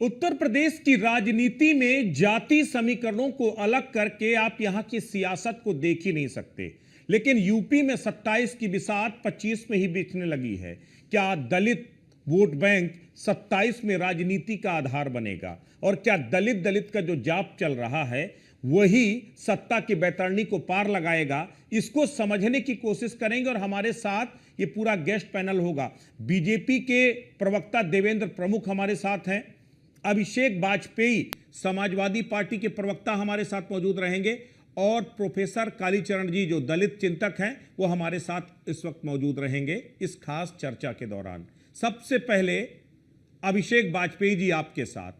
उत्तर प्रदेश की राजनीति में जाति समीकरणों को अलग करके आप यहां की सियासत को देख ही नहीं सकते, लेकिन यूपी में 27 की बिसात 25 में ही बिकने लगी है। क्या दलित वोट बैंक 27 में राजनीति का आधार बनेगा? और क्या दलित का जो जाप चल रहा है वही सत्ता की बैतरणी को पार लगाएगा? इसको समझने की कोशिश करेंगे और हमारे साथ ये पूरा गेस्ट पैनल होगा। बीजेपी के प्रवक्ता देवेंद्र प्रमुख हमारे साथ हैं, अभिषेक वाजपेयी समाजवादी पार्टी के प्रवक्ता हमारे साथ मौजूद रहेंगे और प्रोफेसर कालीचरण जी जो दलित चिंतक हैं वो हमारे साथ इस वक्त मौजूद रहेंगे इस खास चर्चा के दौरान। सबसे पहले अभिषेक वाजपेयी जी आपके साथ,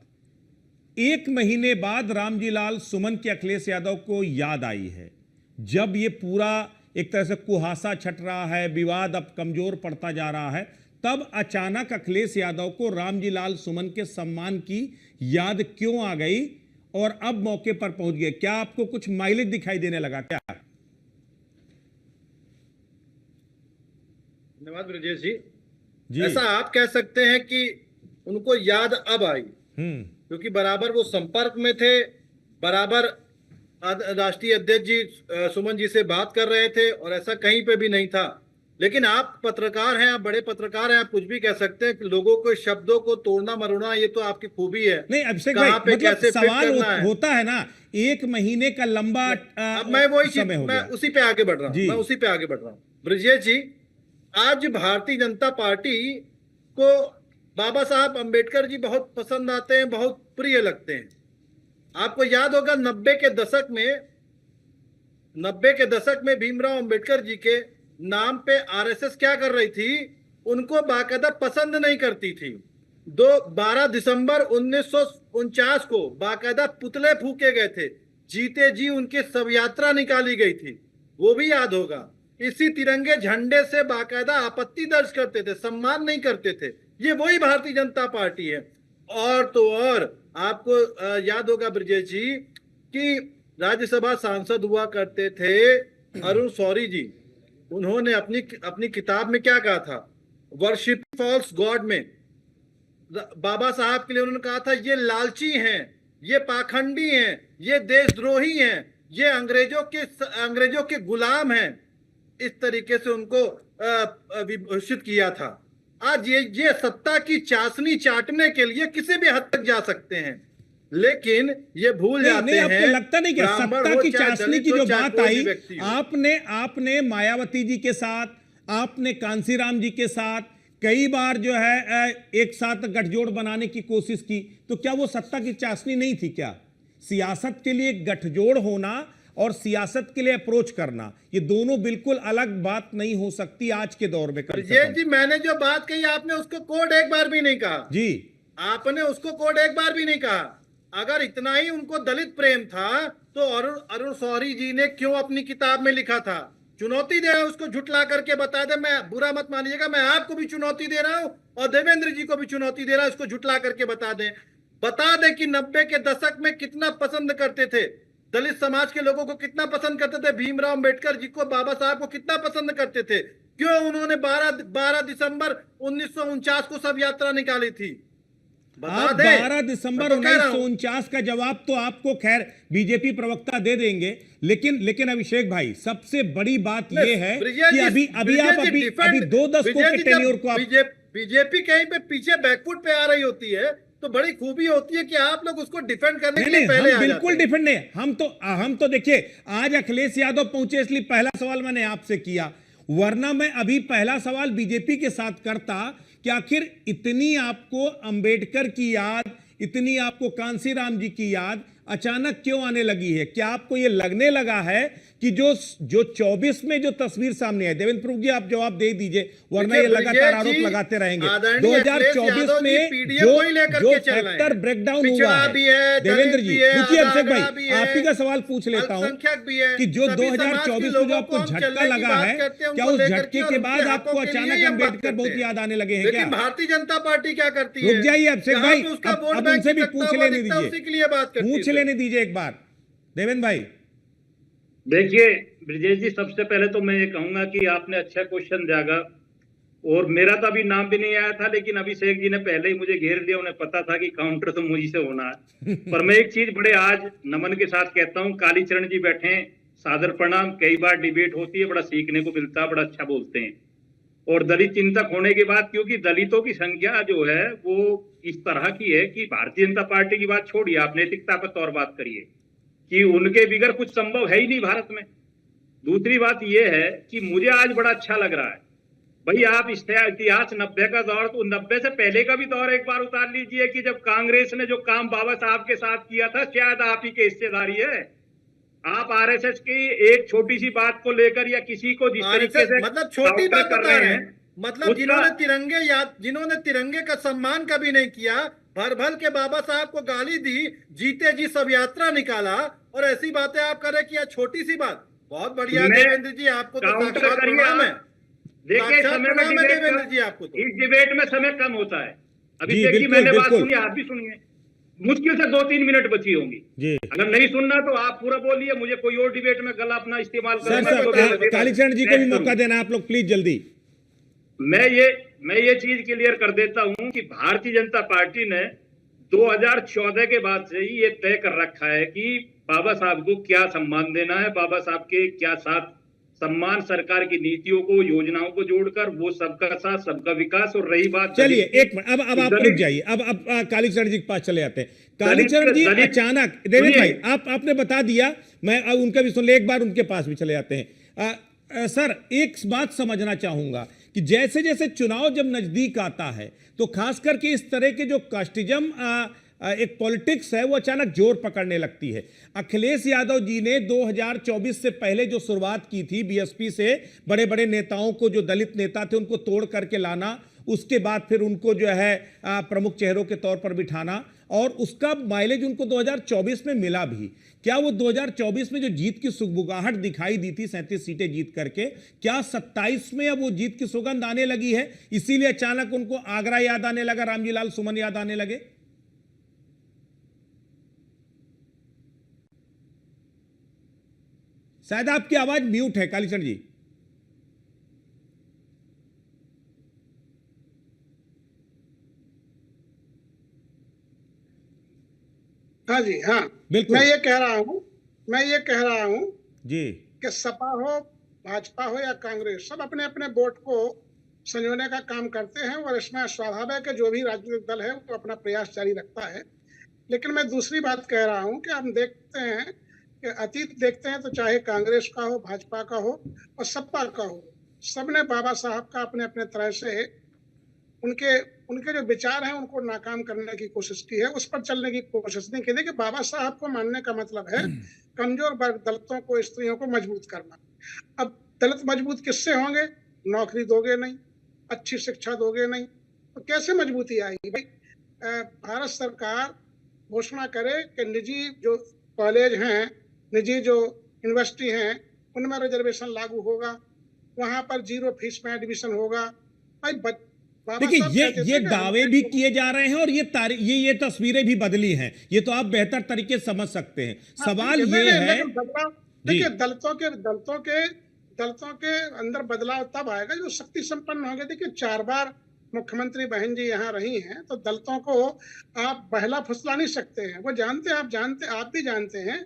1 महीने बाद रामजी लाल सुमन के अखिलेश यादव को याद आई है। जब ये पूरा एक तरह से कुहासा छट रहा है, विवाद अब कमजोर पड़ता जा रहा है, तब अचानक अखिलेश यादव को रामजी लाल सुमन के सम्मान की याद क्यों आ गई और अब मौके पर पहुंच गए? क्या आपको कुछ माइलेज दिखाई देने लगा क्या? धन्यवाद ब्रजेश जी। ऐसा आप कह सकते हैं कि उनको याद अब आई, क्योंकि बराबर वो संपर्क में थे, बराबर राष्ट्रीय अध्यक्ष जी सुमन जी से बात कर रहे थे और ऐसा कहीं पे भी नहीं था। लेकिन आप पत्रकार हैं, आप बड़े पत्रकार हैं, आप कुछ भी कह सकते हैं कि लोगों को शब्दों को तोड़ना मरोड़ना ये तो आपकी खूबी है। नहीं अभिषेक भाई, मतलब सवाल होता है ना, 1 महीने का लंबा अब मैं वही चीज मैं उसी पे आगे बढ़ रहा हूँ ब्रजेश जी। आज भारतीय जनता पार्टी को बाबा साहब अंबेडकर जी बहुत पसंद आते हैं, बहुत प्रिय लगते हैं। आपको याद होगा 90 के दशक में भीमराव अंबेडकर जी के नाम पे आरएसएस क्या कर रही थी, उनको बाकायदा पसंद नहीं करती थी। 12 दिसंबर 1949 को बाकायदा पुतले फूके गए थे, जीते जी उनकी शव यात्रा निकाली गई थी, वो भी याद होगा। इसी तिरंगे झंडे से बाकायदा आपत्ति दर्ज करते थे, सम्मान नहीं करते थे। ये वही भारतीय जनता पार्टी है। और तो और आपको याद होगा ब्रजेश जी कि राज्यसभा सांसद हुआ करते थे अरुण शौरी जी, उन्होंने अपनी किताब में क्या कहा था, वर्शिप फॉल्स गॉड में बाबा साहब के लिए उन्होंने कहा था ये लालची हैं, ये पाखंडी हैं, ये देशद्रोही हैं, ये अंग्रेजों के गुलाम हैं। इस तरीके से उनको विभूषित किया था। आज ये सत्ता की चाशनी चाटने के लिए किसी भी हद तक जा सकते हैं, लेकिन ये भूल जाते हैं। आपको लगता नहीं कि सत्ता की चाशनी की जो बात आई, आपने मायावती जी के साथ, आपने कांसीराम जी के साथ कई बार जो है एक साथ गठजोड़ बनाने की कोशिश की, तो क्या वो सत्ता की चाशनी नहीं थी क्या? सियासत के लिए गठजोड़ होना और सियासत के लिए अप्रोच करना, ये दोनों बिल्कुल अलग बात नहीं हो सकती आज के दौर में। जी मैंने जो बात कही आपने उसको कोड एक बार भी नहीं कहा जी, आपने उसको कोड एक बार भी नहीं कहा। अगर इतना ही उनको दलित प्रेम था तो अरुण शौरी जी ने क्यों अपनी किताब में लिखा था? चुनौती दे रहा हूं, उसको झुठला करके बता दे। मैं बुरा मत मानिएगा, मैं आपको भी चुनौती दे रहा हूं और देवेंद्र जी को भी चुनौती दे रहा हूं, उसको झुठला करके बता दे कि 90 के दशक में कितना पसंद करते थे, दलित समाज के लोगों को कितना पसंद करते थे, भीमराव अंबेडकर जी को, बाबा साहब को कितना पसंद करते थे। क्यों उन्होंने 12 दिसंबर 1949 को शव यात्रा निकाली थी? आप 12 दिसंबर 1949 का जवाब तो आपको खैर बीजेपी प्रवक्ता दे देंगे, लेकिन अभिषेक भाई, सबसे बड़ी बात यह है कि अभी आप 2 दशकों के टेन्योर को बीजेपी कहीं पे पीछे बैकफुट पे आ रही होती है तो बड़ी खूबी होती है कि आप लोग उसको डिफेंड करने के लिए पहले बिल्कुल डिफेंड नहीं। हम तो देखिए आज अखिलेश यादव पहुंचे इसलिए पहला सवाल मैंने आपसे किया, वरना मैं अभी पहला सवाल बीजेपी के साथ करता कि आखिर इतनी आपको अंबेडकर की याद, इतनी आपको कांसीराम जी की याद अचानक क्यों आने लगी है? क्या आपको यह लगने लगा है कि जो 24 में जो तस्वीर सामने है, देवेंद्र प्रभु जी आप जवाब दे दीजिए वरना ये लगातार आरोप लगाते रहेंगे। 2024 में जो फैक्टर ब्रेकडाउन हुआ है, देवेंद्र जी रुकिए, अभिषेक भाई आप ही का सवाल पूछ लेता हूं कि जो 2024 में जो आपको झटका लगा है, क्या उस झटके के बाद आपको अचानक अंबेडकर बहुत याद आने लगे हैं क्या? भारतीय जनता पार्टी क्या करती है? रुक जाइए अभिषेक भाई, अब उनसे भी पूछ लेने दीजिए एक बार। देवेंद्र भाई देखिए ब्रजेश जी, सबसे पहले तो मैं ये कहूंगा कि आपने अच्छा क्वेश्चन जागा और मेरा तो अभी नाम भी नहीं आया था, लेकिन अभिषेक जी ने पहले ही मुझे घेर दिया, उन्हें पता था कि काउंटर तो मुझी से होना है। पर मैं एक चीज बड़े आज नमन के साथ कहता हूँ, कालीचरण जी बैठे, सादर प्रणाम। कई बार डिबेट होती है, बड़ा सीखने को मिलता है, बड़ा अच्छा बोलते हैं। और दलित चिंतक होने के बाद, क्योंकि दलितों की संख्या जो है वो इस तरह की है कि भारतीय जनता पार्टी की बात छोड़िए, आप नैतिकता पर तौर बात करिए कि उनके बिगर कुछ संभव है ही नहीं भारत में। दूसरी बात यह है कि मुझे आज बड़ा अच्छा लग रहा है भाई, आप इतिहास 90 का दौर, तो 90 से पहले का भी दौर एक बार उतार लीजिए कि जब कांग्रेस ने जो काम बाबा साहब के साथ किया था, शायद आप ही की हिस्सेदारी है। आप आरएसएस की एक छोटी सी बात को लेकर या किसी को जिस तरीके से मतलब छोटी बात कर बता रहे रहे हैं, हैं, मतलब जिन्होंने तिरंगे का सम्मान कभी नहीं किया, भर भर के बाबा साहब को गाली दी, जीते जी सब यात्रा निकाला, और ऐसी बातें आप करें कि यह छोटी सी बात। बहुत बढ़िया देवेंद्र जी, आपको तो काउंटर साक्षात करिए प्रणाम है। आप। देखिए, समय में देवेंद्र जी आपको तो इस डिबेट में समय कम होता है। अभी जी, देखिए, बिल्कुल, मैंने बात बिल्कुल। सुनी, आप भी सुनिए। मुश्किल से 2-3 मिनट बची होंगी। जी अगर नहीं सुनना तो आप पूरा बोलिए, मुझे कोई और डिबेट में गला अपना इस्तेमाल सर, करना सर कालीचरण जी को भी मौका देना आप लोग, प्लीज जल्दी। मैं ये चीज क्लियर कर देता हूं कि भारतीय जनता पार्टी ने 2014 के बाद से ही ये तय कर रखा है कि बाबा साहब को क्या सम्मान देना है, बाबा साहब के क्या साथ सम्मान, सरकार की नीतियों को, योजनाओं को जोड़कर, वो सबका साथ, सबका विकास। और रही बात, चलिए एक मिनट, अब आप रुक जाइए, अब कालीचरण जी के पास चले आते हैं। कालीचरण जी अचानक, देवेंद्र भाई आपने बता दिया, मैं अब उनका भी सुन ले, एक बार उनके पास भी चले जाते हैं। सर, एक बात समझना चाहूंगा कि जैसे जैसे चुनाव जब नजदीक आता है तो खास करके इस तरह के जो कास्टिज्म एक पॉलिटिक्स है वो अचानक जोर पकड़ने लगती है। अखिलेश यादव जी ने 2024 से पहले जो शुरुआत की थी बीएसपी से, बड़े बड़े नेताओं को, जो दलित नेता थे उनको तोड़ करके लाना, उसके बाद फिर उनको जो है प्रमुख चेहरों के तौर पर बिठाना, और उसका माइलेज उनको 2024 में मिला भी। क्या वो 2024 में जो जीत की सुगबुगाहट दिखाई दी थी, 37 सीटें जीत करके, क्या 27 में अब वो जीत की सुगंध आने लगी है? इसीलिए अचानक उनको आगरा याद आने लगा, रामजी लाल सुमन याद आने लगे? शायद आपकी आवाज म्यूट है कालीचरण जी। हाँ जी, हाँ बिल्कुल। मैं ये कह रहा हूँ जी कि सपा हो, भाजपा हो या कांग्रेस, सब अपने अपने वोट को संजोने का काम करते हैं, और इसमें स्वाभाविक है कि जो भी राजनीतिक दल है वो अपना प्रयास जारी रखता है। लेकिन मैं दूसरी बात कह रहा हूँ कि हम देखते हैं कि अतीत देखते हैं तो चाहे कांग्रेस का हो, भाजपा का हो और सपा का हो, सबने बाबा साहब का अपने अपने तरह से उनके जो विचार हैं उनको नाकाम करने की कोशिश की है, उस पर चलने की कोशिश नहीं की। देखिए, बाबा साहब को मानने का मतलब है कमजोर वर्ग, दलितों को, स्त्रियों को मजबूत करना। अब दलित मजबूत किससे होंगे? नौकरी दोगे नहीं, अच्छी शिक्षा दोगे नहीं, तो कैसे मजबूती आएगी भाई? भारत सरकार घोषणा करे कि निजी जो कॉलेज हैं, निजी जो यूनिवर्सिटी हैं, उनमें रिजर्वेशन लागू होगा, वहां पर 0 फीस में एडमिशन होगा। भाई देखिए, ये दावे भी किए जा रहे हैं और ये तस्वीरें भी बदली हैं, ये तो आप बेहतर तरीके से समझ सकते हैं। सवाल ये है, देखिए, दलितों के अंदर बदलाव तब आएगा जो शक्ति संपन्न होंगे। देखिए, 4 बार मुख्यमंत्री बहन जी यहाँ रही हैं, तो दलितों को आप बहला फुसला नहीं सकते हैं। वो जानते हैं, आप भी जानते हैं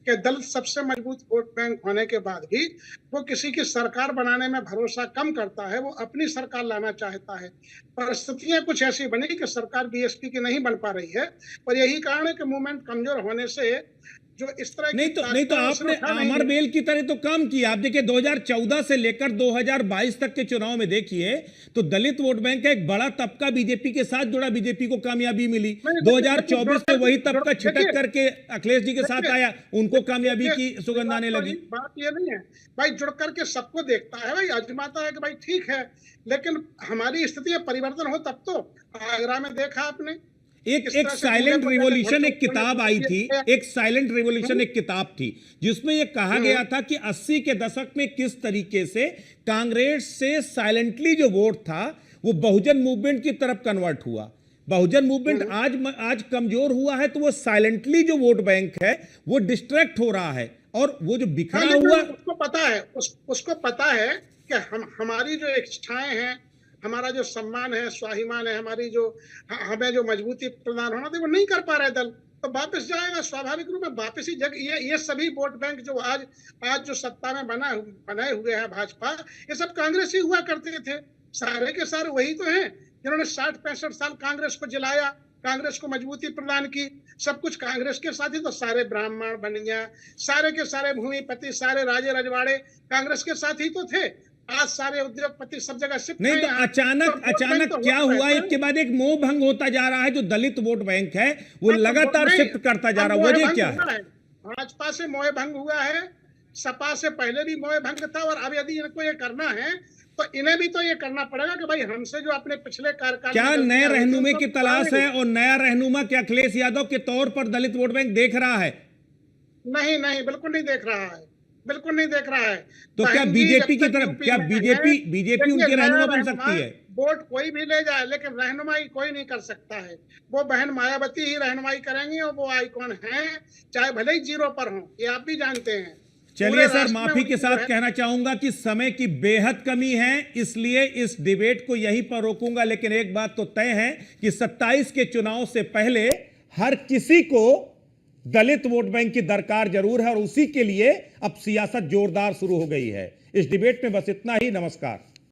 कि दलित सबसे मजबूत वोट बैंक होने के बाद भी वो किसी की सरकार बनाने में भरोसा कम करता है, वो अपनी सरकार लाना चाहता है। परिस्थितियां कुछ ऐसी बनी कि सरकार बीएसपी की नहीं बन पा रही है, और यही कारण है कि मूवमेंट कमजोर होने से जो इस तरह नहीं तो आपने अमर बेल की तरह तो काम किया। आप देखिए, 2014 से लेकर 2022 तक के चुनाव में देखिए तो दलित वोट बैंक का एक बड़ा तबका बीजेपी के साथ जुड़ा, बीजेपी को कामयाबी मिली। 2024 में वही तबका छिटक करके अखिलेश जी के साथ आया, उनको कामयाबी की सुगंध आने लगी। बात ये नहीं है भाई, जुड़ करके सबको देखता है भाई, आजमाता है कि भाई ठीक है, लेकिन हमारी स्थिति में परिवर्तन हो तब तो। आगरा में देखा आपने, एक साइलेंट रिवॉल्यूशन एक किताब आई थी, एक साइलेंट रिवॉल्यूशन एक किताब थी जिसमें यह कहा गया था कि 80 के दशक में किस तरीके से कांग्रेस से साइलेंटली जो वोट था वो बहुजन मूवमेंट की तरफ कन्वर्ट हुआ। बहुजन मूवमेंट आज कमजोर हुआ है तो वो साइलेंटली जो वोट बैंक है वो डिस्ट्रैक्ट हो रहा है, और वो जो बिखरा हुआ, उसको पता है कि हमारी जो इच्छाएं हैं, हमारा जो सम्मान है, स्वाभिमान है, हमारी जो हमें जो मजबूती प्रदान होना था वो नहीं कर पा रहे दल, तो वापस जाएगा स्वाभाविक रूप में। वापस ही जग ये सभी वोट बैंक जो आज जो सत्ता में बनाए हुए हैं भाजपा, ये सब कांग्रेस ही हुआ करते थे। सारे के सारे वही तो हैं जिन्होंने 60-65 साल कांग्रेस को जलाया, कांग्रेस को मजबूती प्रदान की, सब कुछ कांग्रेस के साथ ही। तो सारे ब्राह्मण बनिया, सारे के सारे भूमिपति, सारे राजे रजवाड़े कांग्रेस के साथ ही तो थे। आज सारे उद्योगपति सब जगह शिफ्ट नहीं तो अचानक क्या हुआ, एक के बाद एक मोह भंग होता जा रहा है। जो दलित वोट बैंक है वो लगातार शिफ्ट करता जा रहा है, वजह क्या है? भाजपा से मोह भंग हुआ है, सपा से पहले भी मोह भंग था, और अब यदि इनको ये करना है तो इन्हें भी तो ये करना पड़ेगा कि भाई हमसे जो अपने पिछले कार्यकाल क्या नए रहनुमे की तलाश है, और नया रहनुमा क्या अखिलेश यादव के तौर पर दलित वोट बैंक देख रहा है? नहीं, बिल्कुल नहीं देख रहा है, बिल्कुल नहीं देख रहा है। तो क्या बीजेपी की तरफ, क्या बीजेपी उनकी रहनुमा बन सकती है? वोट कोई भी ले जाए, लेकिन रहनुमाई कोई नहीं कर सकता है। वो बहन मायावती ही रहनुमाई करेंगी, और वो आइकॉन है, चाहे भले ही 0 पर हो, ये आप भी जानते हैं। चलिए सर, माफी के साथ कहना चाहूंगा कि समय की बेहद कमी है, इसलिए इस डिबेट को यहीं पर रोकूंगा। लेकिन एक बात तो तय है कि 27 के चुनाव से पहले हर किसी को दलित वोट बैंक की दरकार जरूर है, और उसी के लिए अब सियासत जोरदार शुरू हो गई है। इस डिबेट में बस इतना ही। नमस्कार।